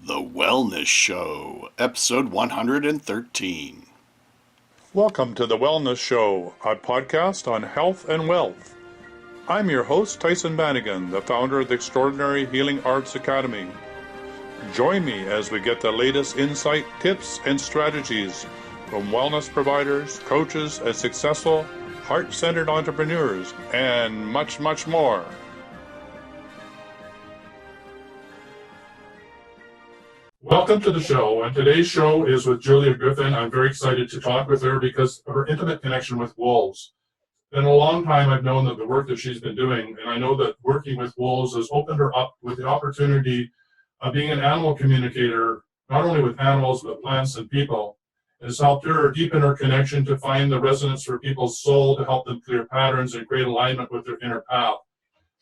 The Wellness Show, episode 113. Welcome to The Wellness Show, a podcast on health and wealth. I'm your host, Tyson Bannigan, the founder of the Extraordinary Healing Arts Academy. Join me as we get the latest insight, tips, and strategies from wellness providers, coaches, and successful, heart-centered entrepreneurs, and much, much more. Welcome to the show, and today's show is with Julia Griffin. I'm very excited to talk with her because of her intimate connection with wolves. In a long time, I've known that the work that she's been doing, and I know that working with wolves has opened her up with the opportunity of being an animal communicator, not only with animals, but plants and people. It has helped her deepen her connection to find the resonance for people's soul, to help them clear patterns and create alignment with their inner path.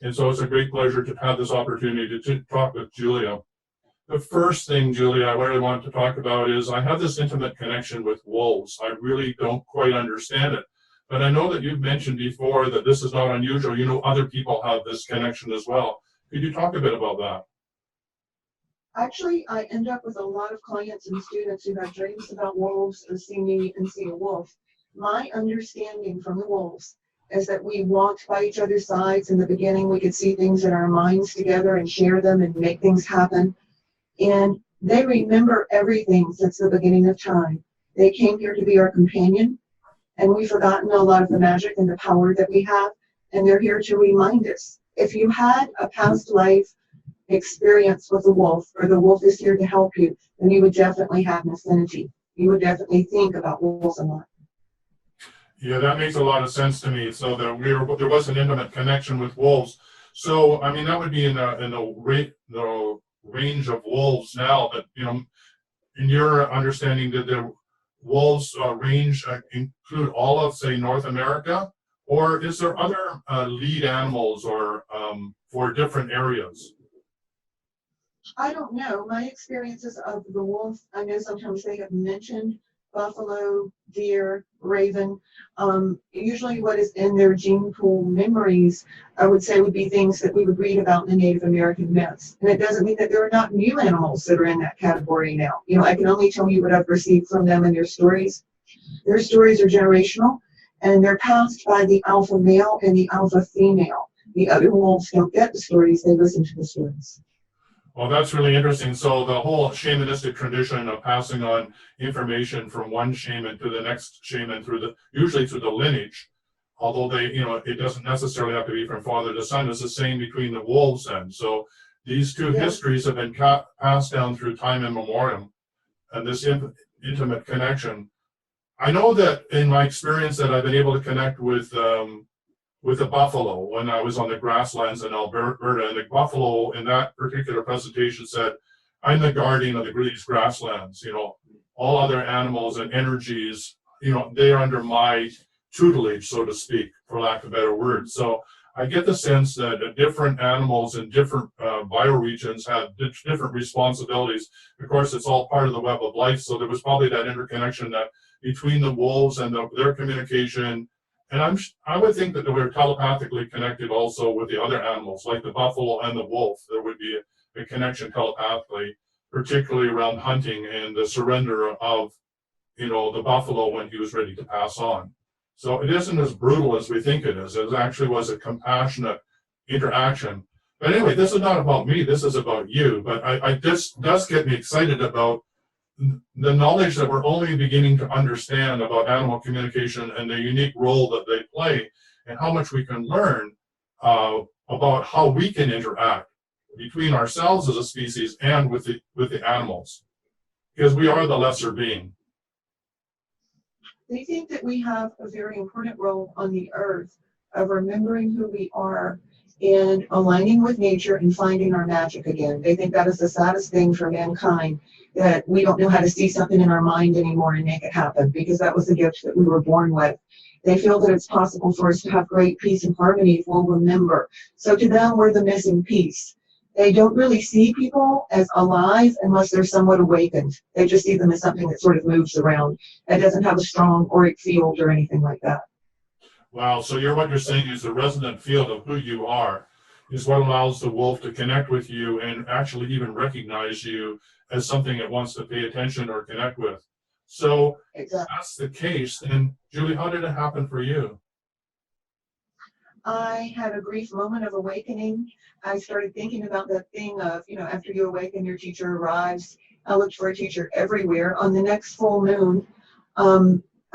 And so it's a great pleasure to have this opportunity to talk with Julia. The first thing, Julia, I really want to talk about is I have this intimate connection with wolves. I really don't quite understand it. But I know that you've mentioned before that this is not unusual. You know, other people have this connection as well. Could you talk a bit about that? Actually, I end up with a lot of clients and students who have dreams about wolves or see me and see a wolf. My understanding from the wolves is that we walked by each other's sides. In the beginning, we could see things in our minds together and share them and make things happen. And they remember everything since the beginning of time. They came here to be our companion, and we've forgotten a lot of the magic and the power that we have, and they're here to remind us. If you had a past life experience with a wolf, or the wolf is here to help you, then you would definitely have an affinity. You would definitely think about wolves a lot. Yeah, that makes a lot of sense to me. So that there was an intimate connection with wolves. So, I mean, that would be in the range of wolves now, that, you know, in your understanding, did the wolves range include all of, say, North America, or is there other lead animals or for different areas? I don't know. My experiences of the wolf, I know sometimes they have mentioned buffalo, deer, raven. Usually what is in their gene pool memories, I would say, would be things that we would read about in the Native American myths. And it doesn't mean that there are not new animals that are in that category now. You know, I can only tell you what I've received from them and their stories. Their stories are generational, and they're passed by the alpha male and the alpha female. The other wolves don't get the stories, they listen to the stories. Well, that's really interesting. So the whole shamanistic tradition of passing on information from one shaman to the next shaman usually through the lineage, although it doesn't necessarily have to be from father to son, is the same between the wolves then. So these two histories have been passed down through time immemorial, and this intimate connection. I know that in my experience that I've been able to connect with a buffalo when I was on the grasslands in Alberta, and the buffalo in that particular presentation said, "I'm the guardian of these grasslands. You know, all other animals and energies, you know, they are under my tutelage, so to speak, for lack of a better word." So I get the sense that different animals in different bioregions have different responsibilities. Of course, it's all part of the web of life. So there was probably that interconnection that between the wolves and their communication. And I would think that we're telepathically connected also with the other animals, like the buffalo and the wolf. There would be a connection telepathically, particularly around hunting and the surrender of, you know, the buffalo when he was ready to pass on. So it isn't as brutal as we think it is. It actually was a compassionate interaction. But anyway, this is not about me. This is about you. But this does get me excited about the knowledge that we're only beginning to understand about animal communication and the unique role that they play, and how much we can learn about how we can interact between ourselves as a species and with the animals, because we are the lesser being. They think that we have a very important role on the earth of remembering who we are and aligning with nature and finding our magic again. They think that is the saddest thing for mankind, that we don't know how to see something in our mind anymore and make it happen, because that was the gift that we were born with. They feel that it's possible for us to have great peace and harmony if we'll remember. So to them, we're the missing piece. They don't really see people as alive unless they're somewhat awakened. They just see them as something that sort of moves around. It doesn't have a strong auric field or anything like that. Wow, so what you're saying is the resonant field of who you are. is what allows the wolf to connect with you and actually even recognize you as something it wants to pay attention or connect with. So Exactly. that's the case. And Julie, how did it happen for you? I had a brief moment of awakening. I started thinking about that thing of, after you awaken, your teacher arrives. I looked for a teacher everywhere. On the next full moon,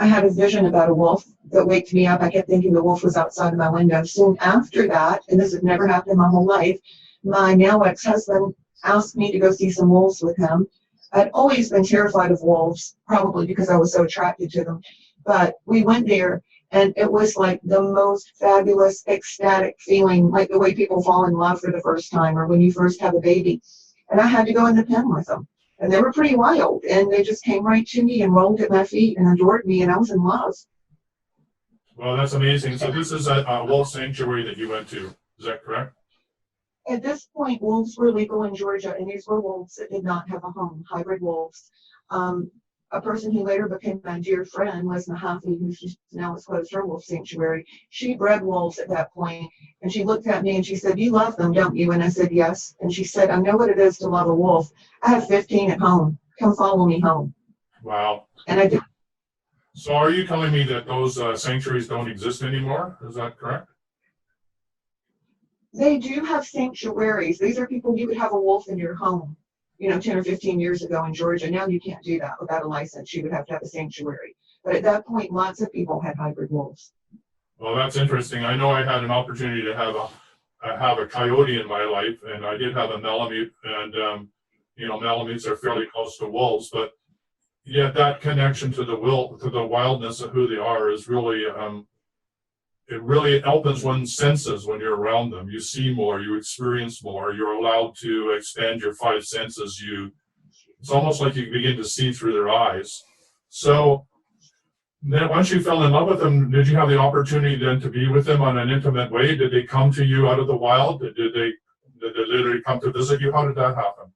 I had a vision about a wolf that waked me up. I kept thinking the wolf was outside of my window. Soon after that, and this had never happened in my whole life, my now ex-husband asked me to go see some wolves with him. I'd always been terrified of wolves, probably because I was so attracted to them. But we went there, and it was like the most fabulous, ecstatic feeling, like the way people fall in love for the first time or when you first have a baby. And I had to go in the pen with them. And they were pretty wild. And they just came right to me and rolled at my feet and adored me. And I was in love. Well, that's amazing. So this is a wolf sanctuary that you went to. Is that correct? At this point, wolves were legal in Georgia. And these were wolves that did not have a home, hybrid wolves. A person who later became my dear friend was Mahaffey, who now has closed her wolf sanctuary. She bred wolves at that point, and she looked at me and she said, "You love them, don't you?" And I said, "Yes." And she said, "I know what it is to love a wolf. I have 15 at home. Come follow me home." Wow. And I did. So are you telling me that those sanctuaries don't exist anymore? Is that correct? They do have sanctuaries. These are people, you would have a wolf in your home, 10 or 15 years ago in Georgia. Now you can't do that without a license. You would have to have a sanctuary. But at that point, lots of people had hybrid wolves. Well, that's interesting. I know I had an opportunity to have a coyote in my life, and I did have a malamute, and malamutes are fairly close to wolves, but yet that connection to the wildness of who they are is really it really opens one's senses when you're around them. You see more, you experience more, you're allowed to expand your five senses. It's almost like you begin to see through their eyes. So then once you fell in love with them, did you have the opportunity then to be with them on an intimate way? Did they come to you out of the wild? Did they literally come to visit you? How did that happen?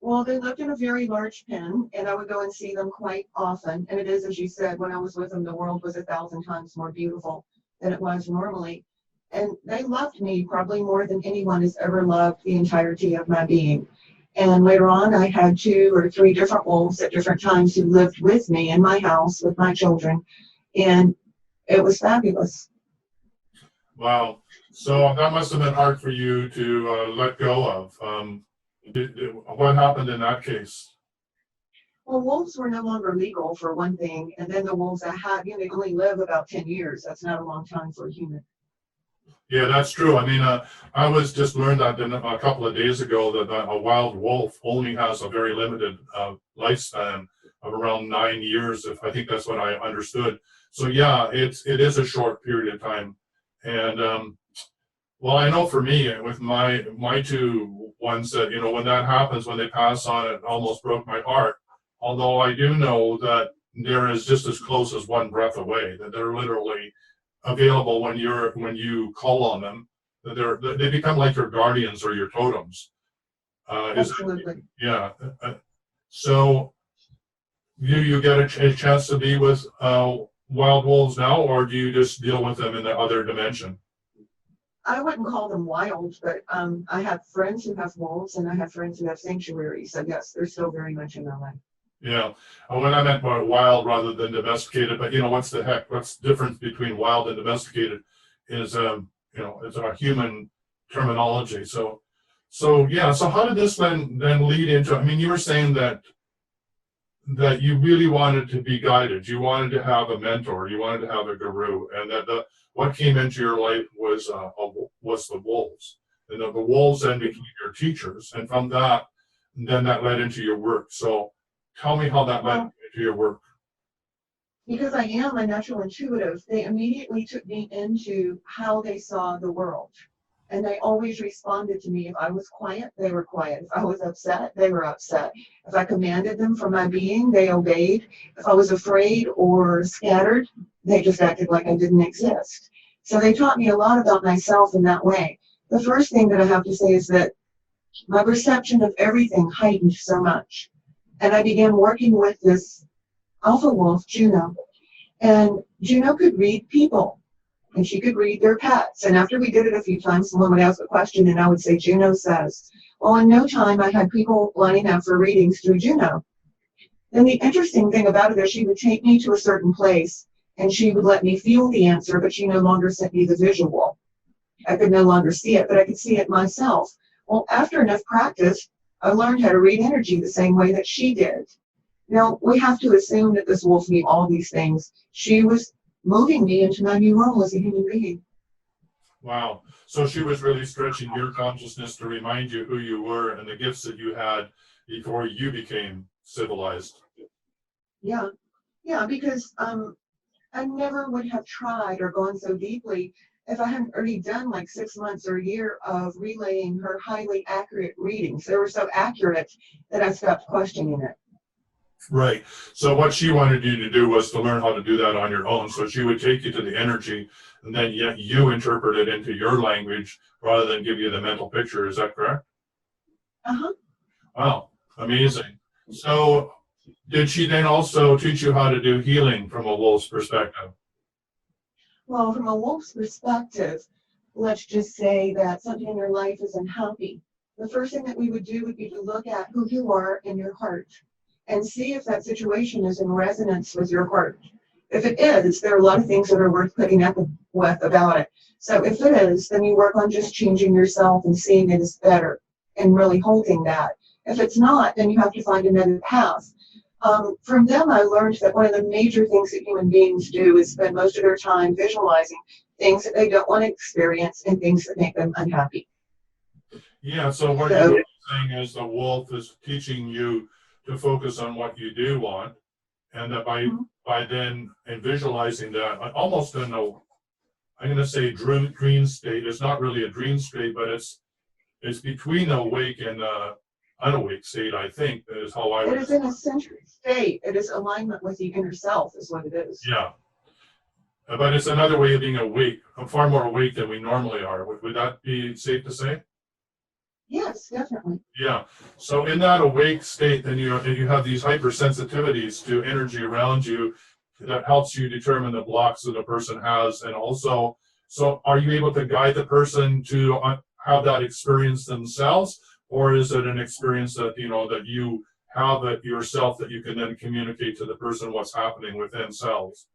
Well, they lived in a very large pen, and I would go and see them quite often. And it is, as you said, when I was with them, the world was 1,000 times more beautiful than it was normally. And they loved me probably more than anyone has ever loved the entirety of my being. And later on, I had 2 or 3 different wolves at different times who lived with me in my house with my children. And it was fabulous. Wow. So that must have been hard for you to let go of. What happened in that case? Well, wolves were no longer legal for one thing. And then the wolves I had, they only live about 10 years. That's not a long time for a human. Yeah, that's true. I mean, I was just learned that a couple of days ago that a wild wolf only has a very limited lifespan of around 9 years. If I think that's what I understood. So yeah, it is a short period of time. And well, I know for me with my 2 ones that when that happens, when they pass on, it almost broke my heart. Although I do know that they're just as close as one breath away. That they're literally available when you call on them. That they become like your guardians or your totems. Absolutely. Yeah. So you get a chance to be with wild wolves now, or do you just deal with them in the other dimension? I wouldn't call them wild, but I have friends who have wolves, and I have friends who have sanctuaries. So yes, they're still very much in my life. Yeah. When I meant more wild rather than domesticated, but what's the difference between wild and domesticated is it's a human terminology. So yeah. So how did this then lead into? I mean, you were saying that you really wanted to be guided. You wanted to have a mentor. You wanted to have a guru, and that what came into your life was the wolves, and the wolves then became your teachers, and from that, then that led into your work. So tell me how that led into your work. Because I am a natural intuitive, they immediately took me into how they saw the world. And they always responded to me. If I was quiet, they were quiet. If I was upset, they were upset. If I commanded them from my being, they obeyed. If I was afraid or scattered, they just acted like I didn't exist. So they taught me a lot about myself in that way. The first thing that I have to say is that my perception of everything heightened so much. And I began working with this alpha wolf, Juno. And Juno could read people. and she could read their pets. And after we did it a few times, someone would ask a question and I would say, Juno says. Well, in no time, I had people lining up for readings through Juno. Then the interesting thing about it is she would take me to a certain place and she would let me feel the answer, but she no longer sent me the visual. I could no longer see it, but I could see it myself. Well, after enough practice, I learned how to read energy the same way that she did. Now, we have to assume that this wolf knew all these things. She was moving me into my new role as a human being. Wow. So she was really stretching your consciousness to remind you who you were and the gifts that you had before you became civilized. Yeah, because I never would have tried or gone so deeply if I hadn't already done like 6 months or a year of relaying her highly accurate readings. They were so accurate that I stopped questioning it. Right. So what she wanted you to do was to learn how to do that on your own. So she would take you to the energy and then yet you interpret it into your language rather than give you the mental picture. Is that correct? Uh-huh. Wow. Amazing. So did she then also teach you how to do healing from a wolf's perspective? Well, from a wolf's perspective, let's just say that something in your life is unhappy. The first thing that we would do would be to look at who you are in your heart and see if that situation is in resonance with your heart. If it is, there are a lot of things that are worth putting up with about it. So if it is, then you work on just changing yourself and seeing it as better and really holding that. If it's not, then you have to find another path. From them, I learned that one of the major things that human beings do is spend most of their time visualizing things that they don't want to experience and things that make them unhappy. Yeah, so what you're saying is the wolf is teaching you to focus on what you do want, and that by then and visualizing that almost in a, I'm going to say dream state. It's not really a dream state, but it's between awake and unawake state, I think, is how I would. It is in a centric state. It is alignment with the inner self is what it is. Yeah. But it's another way of being awake, far more awake than we normally are. Would that be safe to say? Yes, definitely. Yeah. So in that awake state, then you have these hypersensitivities to energy around you that helps you determine the blocks that a person has. And also, so are you able to guide the person to have that experience themselves? Or is it an experience that, that you have it yourself that you can then communicate to the person what's happening within selves?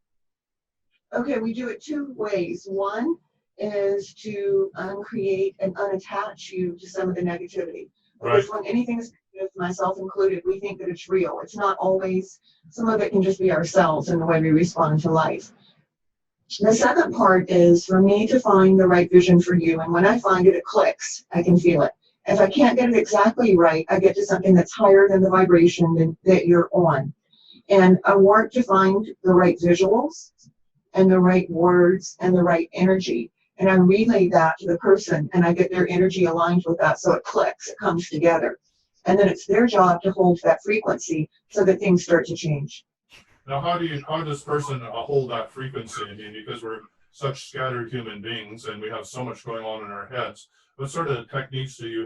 Okay, we do it two ways. One is to uncreate and unattach you to some of the negativity. Because when anything is negative, myself included, we think that it's real. It's not always. Some of it can just be ourselves and the way we respond to life. The second part is for me to find the right vision for you. And when I find it, it clicks. I can feel it. If I can't get it exactly right, I get to something that's higher than the vibration that you're on. And I work to find the right visuals and the right words and the right energy. And I relay that to the person and I get their energy aligned with that. So it clicks, it comes together. And then it's their job to hold that frequency so that things start to change. Now, how does this person hold that frequency? I mean, because we're such scattered human beings and we have so much going on in our heads. What sort of techniques do you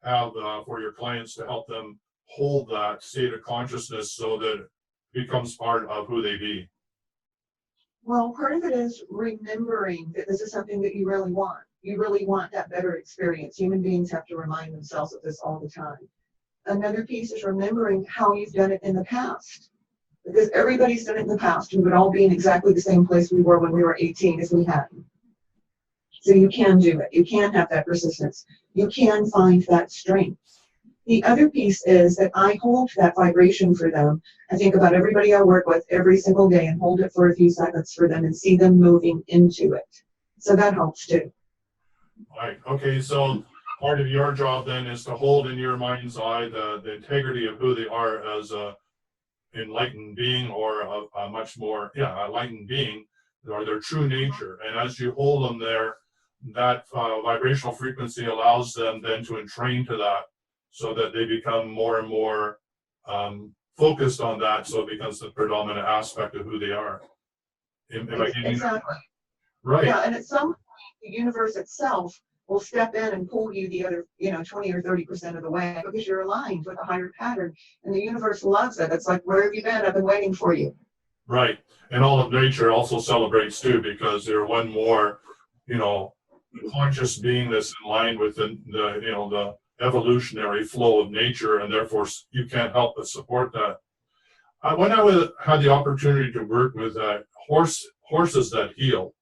have for your clients to help them hold that state of consciousness so that it becomes part of who they be? Well, part of it is remembering that this is something that you really want. You really want that better experience. Human beings have to remind themselves of this all the time. Another piece is remembering how you've done it in the past. Because everybody's done it in the past. We would all be in exactly the same place we were when we were 18 as we hadn't. So you can do it. You can have that persistence. You can find that strength. The other piece is that I hold that vibration for them. I think about everybody I work with every single day and hold it for a few seconds for them and see them moving into it. So that helps too. Right. Okay. So part of your job then is to hold in your mind's eye the integrity of who they are as a enlightened being or a much more enlightened being, or their true nature. And as you hold them there, that vibrational frequency allows them then to entrain to that, so that they become more and more focused on that, so it becomes the predominant aspect of who they are. Exactly. Right. Yeah, and at some point, the universe itself will step in and pull you the other, 20 or 30% of the way because you're aligned with a higher pattern. And the universe loves it. It's like, where have you been? I've been waiting for you. Right. And all of nature also celebrates too, because they're one more, you know, conscious being that's in line with the you know, the evolutionary flow of nature, and therefore you can't help but support that. When had the opportunity to work with horses that heal,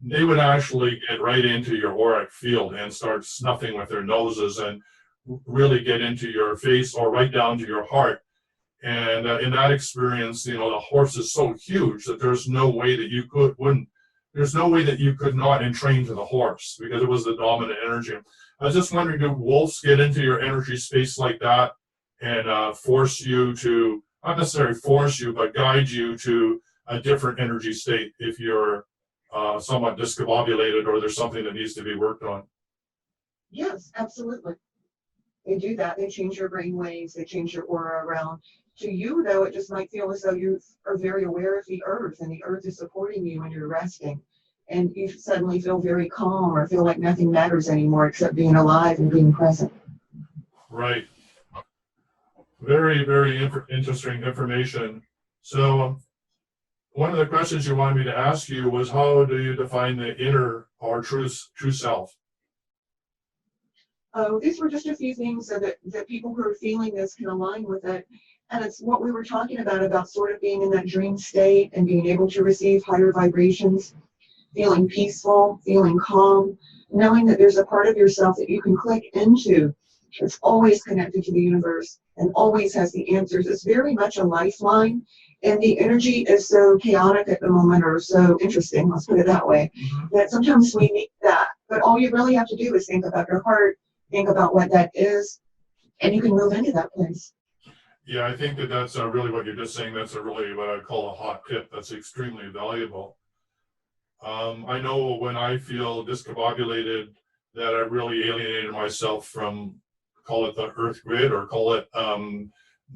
they would actually get right into your auric field and start snuffing with their noses and really get into your face or right down to your heart. And in that experience, you know, the horse is so huge that there's no way that you there's no way that you could not entrain to the horse because it was the dominant energy. I was just wondering, do wolves get into your energy space like that and force you to, not necessarily force you, but guide you to a different energy state if you're somewhat discombobulated or there's something that needs to be worked on? Yes, absolutely. They do that. They change your brain waves. They change your aura around. To you, though, it just might feel as though you are very aware of the earth and the earth is supporting you when you're resting. And you suddenly feel very calm or feel like nothing matters anymore except being alive and being present. Right. Very, very interesting information. So one of the questions you wanted me to ask you was, how do you define the inner or true self? These were just a few things so that people who are feeling this can align with it. And it's what we were talking about sort of being in that dream state and being able to receive higher vibrations, feeling peaceful, feeling calm, knowing that there's a part of yourself that you can click into. It's always connected to the universe and always has the answers. It's very much a lifeline. And the energy is so chaotic at the moment, or so interesting, let's put it that way, that sometimes we need that. But all you really have to do is think about your heart, think about what that is, and you can move into that place. Yeah, I think that's really what you're just saying. That's a really what I call a hot tip. That's extremely valuable. I know when I feel discombobulated that I really alienated myself from, call it the earth grid, or call it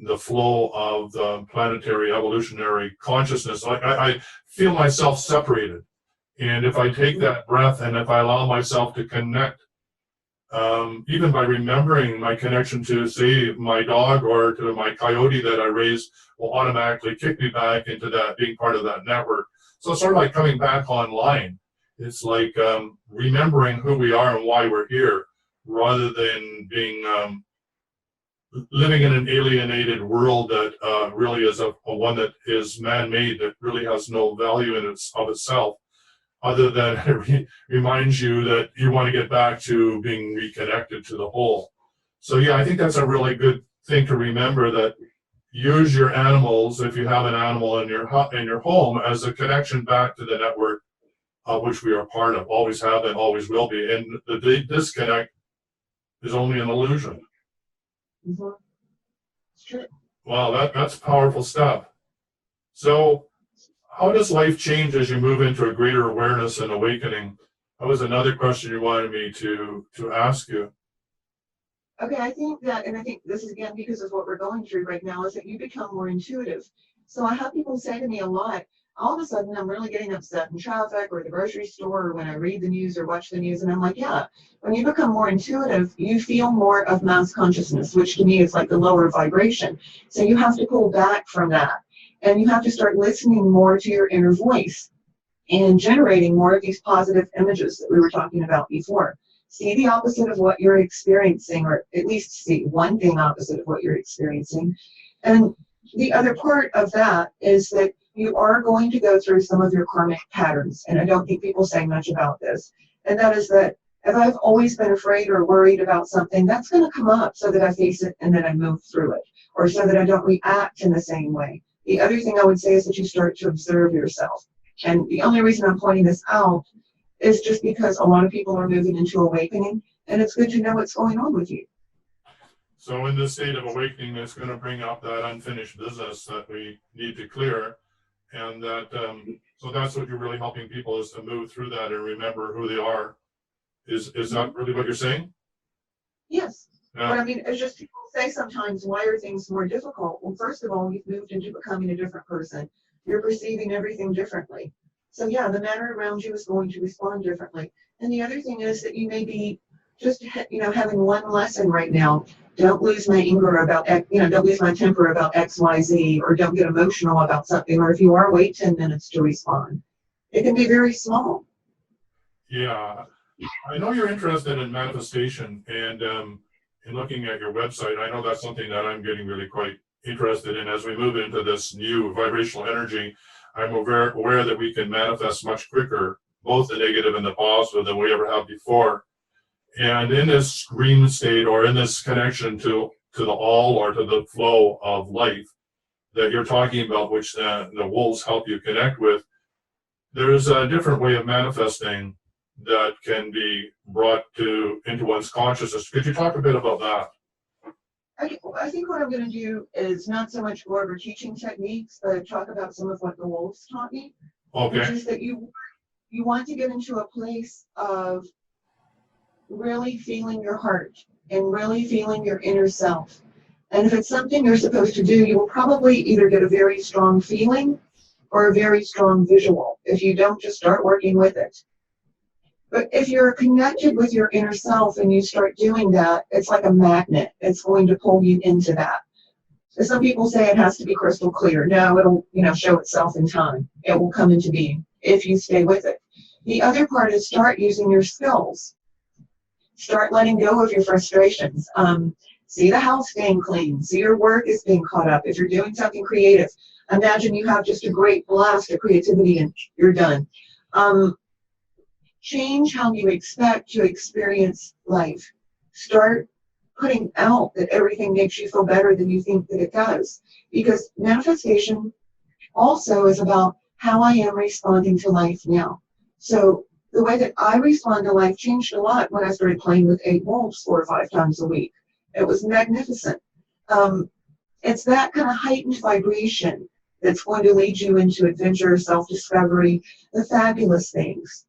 the flow of the planetary evolutionary consciousness. I feel myself separated. And if I take that breath and if I allow myself to connect, even by remembering my connection to, say, my dog or to my coyote that I raised, will automatically kick me back into that, being part of that network. So it's sort of like coming back online. It's like remembering who we are and why we're here, rather than being living in an alienated world that really is a one that is man-made, that really has no value in of itself, other than it reminds you that you want to get back to being reconnected to the whole. So yeah, I think that's a really good thing to remember, that use your animals, if you have an animal in your home, as a connection back to the network of which we are part of, always have and always will be. And the disconnect is only an illusion. Mm-hmm. It's true. Wow, that's powerful stuff. So how does life change as you move into a greater awareness and awakening? That was another question you wanted me to ask you. Okay, I think that, and I think this is again because of what we're going through right now, is that you become more intuitive. So I have people say to me a lot, all of a sudden I'm really getting upset in traffic or the grocery store or when I read the news or watch the news. And I'm like, yeah, when you become more intuitive, you feel more of mass consciousness, which to me is like the lower vibration. So you have to pull back from that. And you have to start listening more to your inner voice and generating more of these positive images that we were talking about before. See the opposite of what you're experiencing, or at least see one thing opposite of what you're experiencing. And the other part of that is that you are going to go through some of your karmic patterns. And I don't think people say much about this. And that is that if I've always been afraid or worried about something, that's going to come up so that I face it and then I move through it, or so that I don't react in the same way. The other thing I would say is that you start to observe yourself. And the only reason I'm pointing this out is just because a lot of people are moving into awakening, and it's good to know what's going on with you. So in this state of awakening, it's going to bring up that unfinished business that we need to clear. And that, so that's what you're really helping people, is to move through that and remember who they are. Is that really what you're saying? Yes. Yeah. But I mean, it's just people say sometimes, why are things more difficult? Well, first of all, you've moved into becoming a different person. You're perceiving everything differently. So yeah, the matter around you is going to respond differently. And the other thing is that you may be just, having one lesson right now. Don't lose my anger about, don't lose my temper about X, Y, Z, or don't get emotional about something. Or if you are, wait 10 minutes to respond. It can be very small. Yeah, I know you're interested in manifestation and in looking at your website. I know that's something that I'm getting really quite interested in as we move into this new vibrational energy. I'm aware that we can manifest much quicker, both the negative and the positive, than we ever have before. And in this dream state, or in this connection to the all, or to the flow of life that you're talking about, which the wolves help you connect with, there's a different way of manifesting that can be brought into one's consciousness. Could you talk a bit about that? I think what I'm going to do is not so much go over teaching techniques, but talk about some of what the wolves taught me. Okay. Which is that you want to get into a place of really feeling your heart and really feeling your inner self. And if it's something you're supposed to do, you will probably either get a very strong feeling or a very strong visual if you don't just start working with it. But if you're connected with your inner self and you start doing that, it's like a magnet. It's going to pull you into that. So some people say it has to be crystal clear. No, it'll, show itself in time. It will come into being if you stay with it. The other part is start using your skills. Start letting go of your frustrations. See the house staying clean. See your work is being caught up. If you're doing something creative, imagine you have just a great blast of creativity and you're done. Change how you expect to experience life. Start putting out that everything makes you feel better than you think that it does. Because manifestation also is about how I am responding to life now. So the way that I respond to life changed a lot when I started playing with 8 wolves 4 or 5 times a week. It was magnificent. It's that kind of heightened vibration that's going to lead you into adventure, self-discovery, the fabulous things.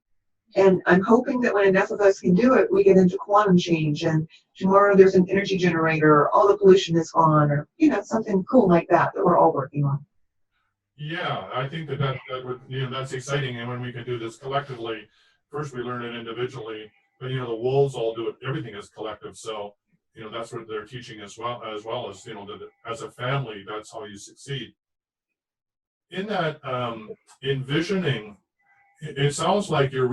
And I'm hoping that when enough of us can do it, we get into quantum change, and tomorrow there's an energy generator, or all the pollution is gone, or something cool like that we're all working on. Yeah, I think that would, that's exciting. And when we can do this collectively, first we learn it individually, but the wolves all do it. Everything is collective. So that's what they're teaching as well as that as a family, that's how you succeed. In that envisioning, it sounds like you're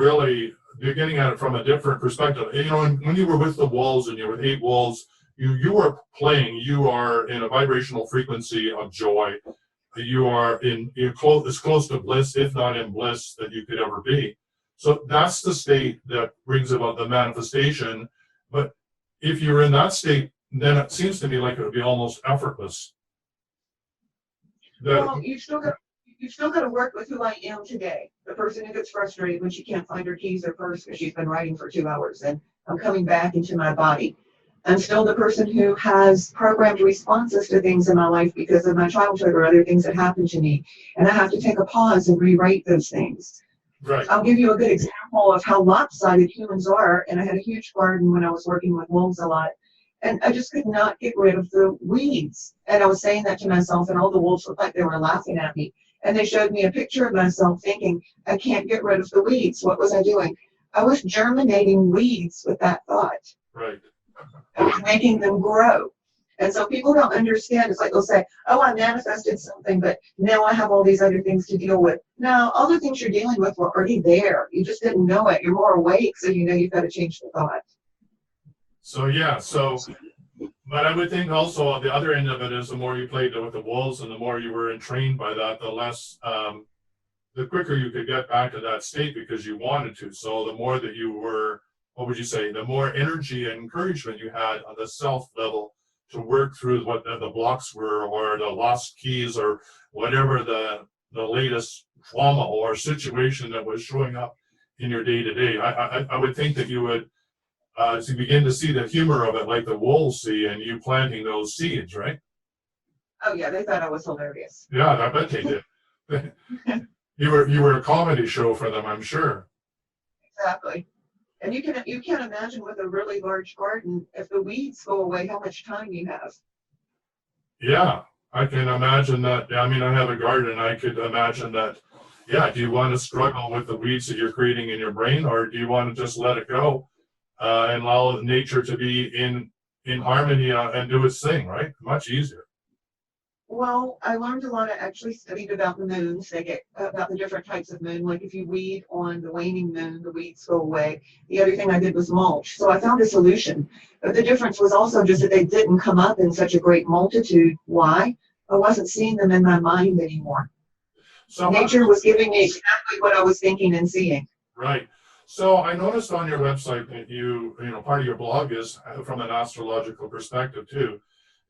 getting at it from a different perspective. When you were with the wolves and you were with 8 wolves, you were playing. You are in a vibrational frequency of joy. You are as close to bliss, if not in bliss, that you could ever be. So that's the state that brings about the manifestation. But if you're in that state, then it seems to me like it would be almost effortless. Well, you've still got to work with who I am today. The person who gets frustrated when she can't find her keys or purse because she's been writing for 2 hours, and I'm coming back into my body. I'm still the person who has programmed responses to things in my life because of my childhood or other things that happened to me, and I have to take a pause and rewrite those things. Right. I'll give you a good example of how lopsided humans are. And I had a huge garden when I was working with wolves a lot, and I just could not get rid of the weeds. And I was saying that to myself, and all the wolves looked like they were laughing at me. And they showed me a picture of myself thinking, I can't get rid of the weeds. What was I doing? I was germinating weeds with that thought. Right. I was making them grow. And so people don't understand. It's like they'll say, oh, I manifested something, but now I have all these other things to deal with. No, all the things you're dealing with were already there. You just didn't know it. You're more awake, so you've got to change the thought. But I would think also the other end of it is the more you played with the wolves and the more you were entrained by that, the less, the quicker you could get back to that state because you wanted to. So the more that you were, what would you say, the more energy and encouragement you had on the self level to work through what the blocks were, or the lost keys, or whatever the latest trauma or situation that was showing up in your day to day. I would think that you would to begin to see the humor of it, like the wolves see, and you planting those seeds, right? Oh yeah, they thought I was hilarious. Yeah, I bet they did. You were a comedy show for them, I'm sure. Exactly. And you can't imagine with a really large garden, if the weeds go away, how much time you have. Yeah, I can imagine that. I mean, I have a garden. I could imagine that. Yeah, do you want to struggle with the weeds that you're creating in your brain, or do you want to just let it go and allow nature to be in harmony and do its thing, right? Much easier. Well, I learned a lot. I actually studied about the moons. They get about the different types of moon. Like if you weed on the waning moon, the weeds go away. The other thing I did was mulch. So I found a solution. But the difference was also just that they didn't come up in such a great multitude. Why? I wasn't seeing them in my mind anymore. So Nature was giving me exactly what I was thinking and seeing. right. So I noticed on your website that part of your blog is from an astrological perspective too.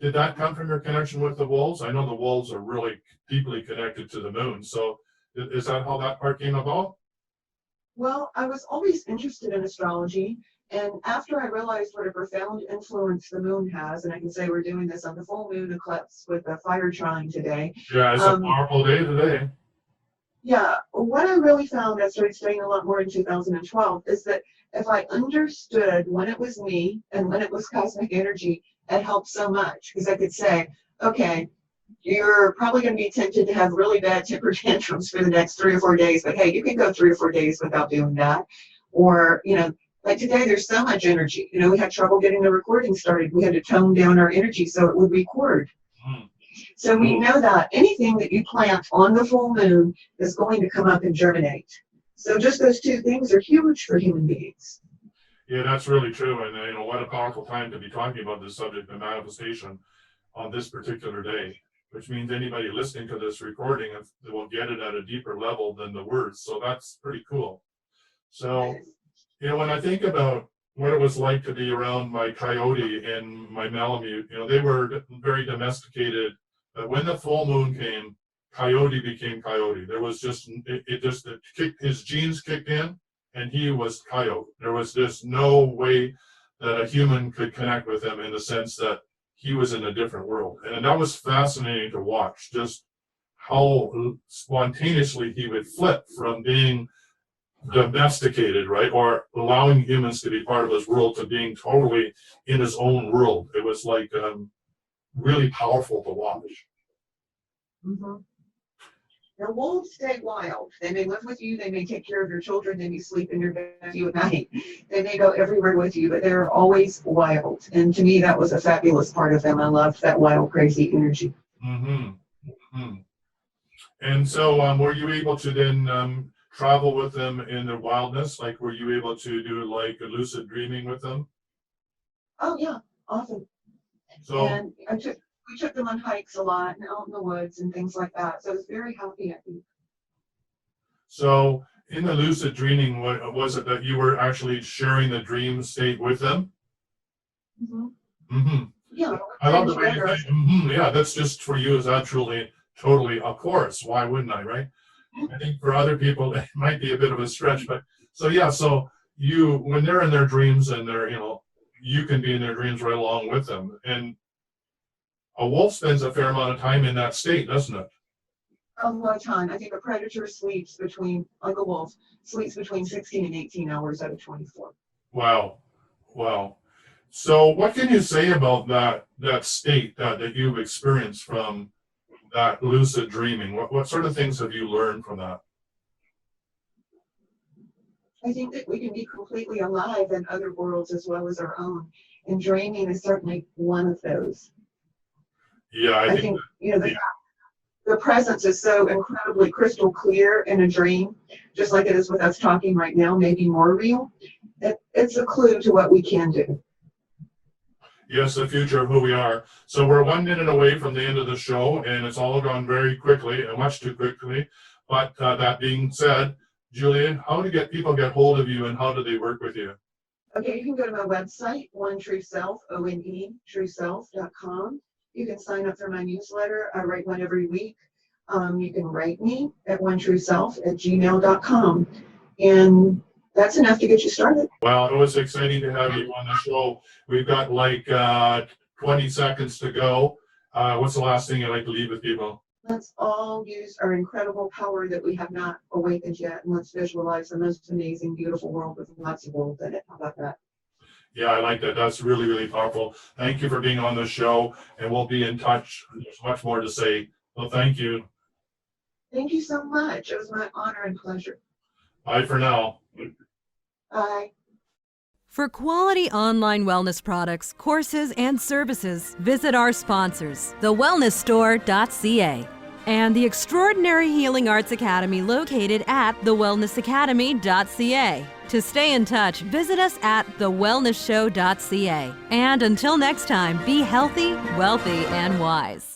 Did that come from your connection with the wolves? I know the wolves are really deeply connected to the moon. So is that how that part came about? Well, I was always interested in astrology. And after I realized what a profound influence the moon has, and I can say we're doing this on the full moon eclipse with the fire trine today. Yeah, it's a powerful day today. Yeah, what I really found, I started studying a lot more in 2012, is that if I understood when it was me and when it was cosmic energy, it helped so much because I could say, okay, you're probably going to be tempted to have really bad temper tantrums for the next 3 or 4 days, but hey, you can go 3 or 4 days without doing that. Or, like today, there's so much energy. We had trouble getting the recording started. We had to tone down our energy so it would record. So we know that anything that you plant on the full moon is going to come up and germinate. So just those two things are huge for human beings. Yeah, that's really true. And what a powerful time to be talking about this subject of manifestation on this particular day, which means anybody listening to this recording will get it at a deeper level than the words. So that's pretty cool. So, when I think about what it was like to be around my coyote and my malamute, they were very domesticated. But when the full moon came, coyote became coyote. There was just, his genes kicked in and he was coyote. There was just no way that a human could connect with him in the sense that he was in a different world. And that was fascinating to watch, just how spontaneously he would flip from being domesticated, right, or allowing humans to be part of his world to being totally in his own world. It was like really powerful to watch. Mm-hmm. Now, wolves stay wild. They may live with you. They may take care of your children. They may sleep in your bed with you at night. They may go everywhere with you, but they're always wild. And to me, that was a fabulous part of them. I loved that wild, crazy energy. Mm-hmm. Mm-hmm. And so were you able to then travel with them in the wildness? Like, were you able to do like a lucid dreaming with them? Oh, yeah, often. So, and we took them on hikes a lot and out in the woods and things like that. So I was very happy, I think. So in the lucid dreaming, what was it that you were actually sharing the dream state with them? Mm-hmm. Mm-hmm. Yeah. I love the way you say, yeah, that's just for you is actually totally, of course. Why wouldn't I, right? I think for other people, it might be a bit of a stretch, but so yeah, so when they're in their dreams and they're, you can be in their dreams right along with them. And a wolf spends a fair amount of time in that state, doesn't it? A lot of time. I think a predator sleeps like a wolf, sleeps between 16 and 18 hours out of 24. Wow. Wow. So what can you say about that state that you've experienced from that lucid dreaming? What sort of things have you learned from that? I think that we can be completely alive in other worlds as well as our own. And dreaming is certainly one of those. Yeah, I think the presence is so incredibly crystal clear in a dream, just like it is with us talking right now, maybe more real. It's a clue to what we can do. Yes, the future of who we are. So we're 1 minute away from the end of the show, and it's all gone very quickly, and much too quickly. But that being said, Julia, how do people get hold of you, and how do they work with you? Okay, you can go to my website, One True Self, ONE, trueself.com. You can sign up for my newsletter. I write one every week. You can write me at onetrueself@gmail.com. And that's enough to get you started. Well, it was exciting to have you on the show. We've got like 20 seconds to go. What's the last thing you'd like to leave with people? Let's all use our incredible power that we have not awakened yet, and let's visualize the most amazing, beautiful world with lots of gold in it. How about that? Yeah, I like that. That's really, really powerful. Thank you for being on the show, and we'll be in touch. There's much more to say. Well, thank you. Thank you so much. It was my honor and pleasure. Bye for now. Bye. For quality online wellness products, courses, and services, visit our sponsors, thewellnessstore.ca and the Extraordinary Healing Arts Academy located at thewellnessacademy.ca. To stay in touch, visit us at thewellnessshow.ca. And until next time, be healthy, wealthy, and wise.